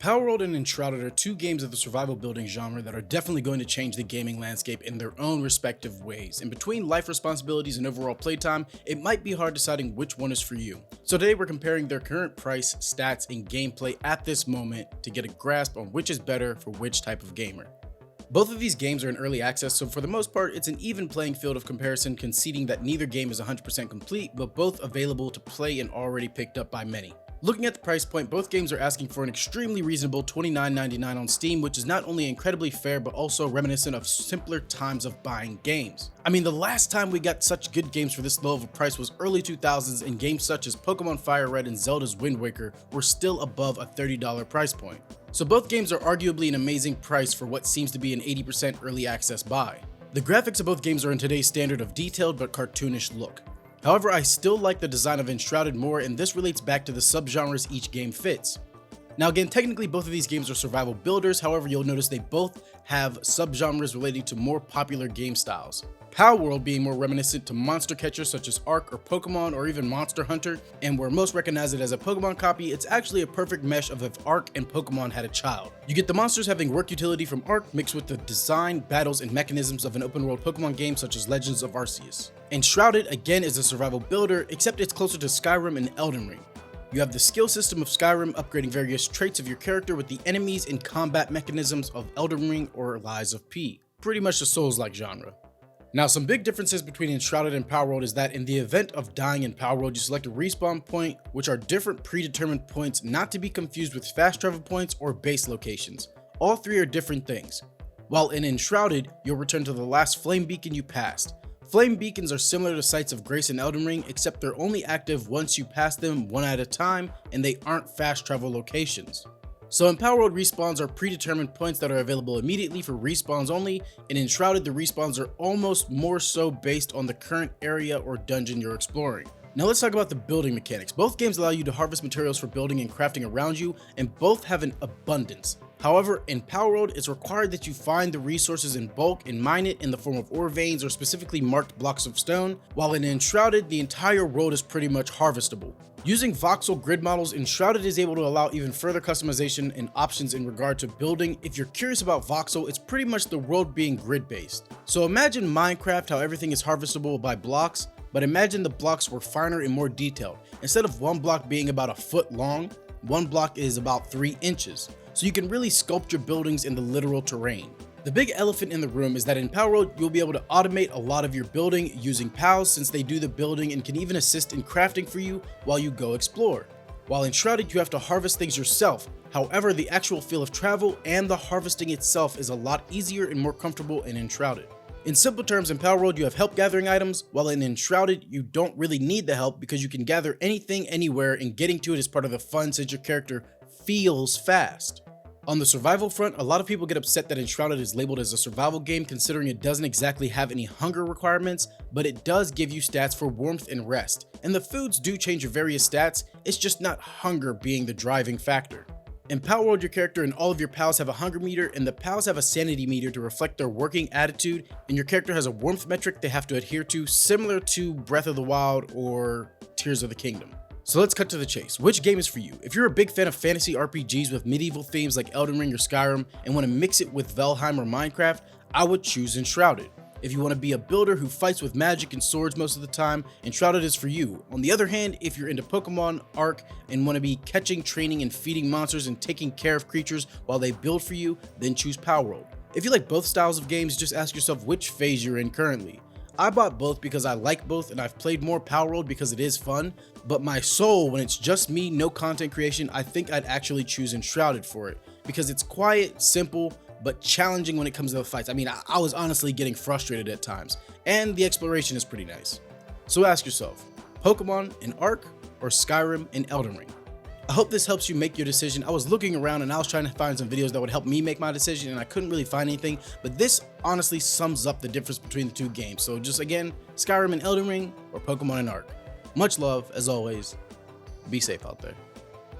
Palworld and Enshrouded are two games of the survival building genre that are definitely going to change the gaming landscape in their own respective ways, and between life responsibilities and overall playtime, it might be hard deciding which one is for you. So today we're comparing their current price, stats, and gameplay at this moment to get a grasp on which is better for which type of gamer. Both of these games are in early access, so for the most part it's an even playing field of comparison, conceding that neither game is 100% complete, but both available to play and already picked up by many. Looking at the price point, both games are asking for an extremely reasonable $29.99 on Steam, which is not only incredibly fair, but also reminiscent of simpler times of buying games. I mean, the last time we got such good games for this low of a price was early 2000s, and games such as Pokemon Fire Red and Zelda's Wind Waker were still above a $30 price point. So both games are arguably an amazing price for what seems to be an 80% early access buy. The graphics of both games are in today's standard of detailed but cartoonish look. However, I still like the design of Enshrouded more, and this relates back to the subgenres each game fits. Now again, technically both of these games are survival builders, however you'll notice they both have subgenres relating to more popular game styles. Palworld being more reminiscent to monster catchers such as Ark or Pokemon or even Monster Hunter, and where most recognize it as a Pokemon copy, it's actually a perfect mesh of if Ark and Pokemon had a child. You get the monsters having work utility from Ark mixed with the design, battles, and mechanisms of an open world Pokemon game such as Legends of Arceus. Enshrouded again is a survival builder, except it's closer to Skyrim and Elden Ring. You have the skill system of Skyrim, upgrading various traits of your character with the enemies and combat mechanisms of Elden Ring or Lies of P. Pretty much the Souls-like genre. Now, some big differences between Enshrouded and Palworld is that in the event of dying in Palworld, you select a respawn point, which are different predetermined points not to be confused with fast travel points or base locations. All three are different things. While in Enshrouded, you'll return to the last flame beacon you passed. Flame beacons are similar to Sites of Grace in Elden Ring, except they're only active once you pass them one at a time, and they aren't fast travel locations. So in Palworld, respawns are predetermined points that are available immediately for respawns only, and in Enshrouded the respawns are almost more so based on the current area or dungeon you're exploring. Now let's talk about the building mechanics. Both games allow you to harvest materials for building and crafting around you, and both have an abundance. However, in Palworld, it's required that you find the resources in bulk and mine it in the form of ore veins or specifically marked blocks of stone, while in Enshrouded, the entire world is pretty much harvestable. Using voxel grid models, Enshrouded is able to allow even further customization and options in regard to building. If you're curious about voxel, it's pretty much the world being grid-based. So imagine Minecraft, how everything is harvestable by blocks, but imagine the blocks were finer and more detailed. Instead of one block being about a foot long, one block is about 3 inches. So you can really sculpt your buildings in the literal terrain. The big elephant in the room is that in Palworld, you'll be able to automate a lot of your building using pals, since they do the building and can even assist in crafting for you while you go explore. While in Enshrouded, you have to harvest things yourself. However, the actual feel of travel and the harvesting itself is a lot easier and more comfortable in Enshrouded. In simple terms, in Palworld you have help gathering items, while in Enshrouded you don't really need the help because you can gather anything anywhere, and getting to it is part of the fun since your character feels fast. On the survival front, a lot of people get upset that Enshrouded is labeled as a survival game, considering it doesn't exactly have any hunger requirements, but it does give you stats for warmth and rest, and the foods do change your various stats, it's just not hunger being the driving factor. In Palworld, your character and all of your pals have a hunger meter, and the pals have a sanity meter to reflect their working attitude, and your character has a warmth metric they have to adhere to, similar to Breath of the Wild or Tears of the Kingdom. So let's cut to the chase. Which game is for you? If you're a big fan of fantasy RPGs with medieval themes like Elden Ring or Skyrim and want to mix it with Valheim or Minecraft, I would choose Enshrouded. If you want to be a builder who fights with magic and swords most of the time, Enshrouded is for you. On the other hand, if you're into Pokemon, Ark, and want to be catching, training, and feeding monsters and taking care of creatures while they build for you, then choose Palworld. If you like both styles of games, just ask yourself which phase you're in currently. I bought both because I like both, and I've played more Palworld because it is fun, but my soul, when it's just me, no content creation, I think I'd actually choose Enshrouded for it, because it's quiet, simple, but challenging when it comes to the fights. I mean, I was honestly getting frustrated at times, and the exploration is pretty nice. So ask yourself, Pokemon and Ark, or Skyrim and Elden Ring? I hope this helps you make your decision. I was looking around and I was trying to find some videos that would help me make my decision, and I couldn't really find anything, but this honestly sums up the difference between the two games. So just again, Skyrim and Elden Ring, or Pokemon and Ark. Much love, as always. Be safe out there.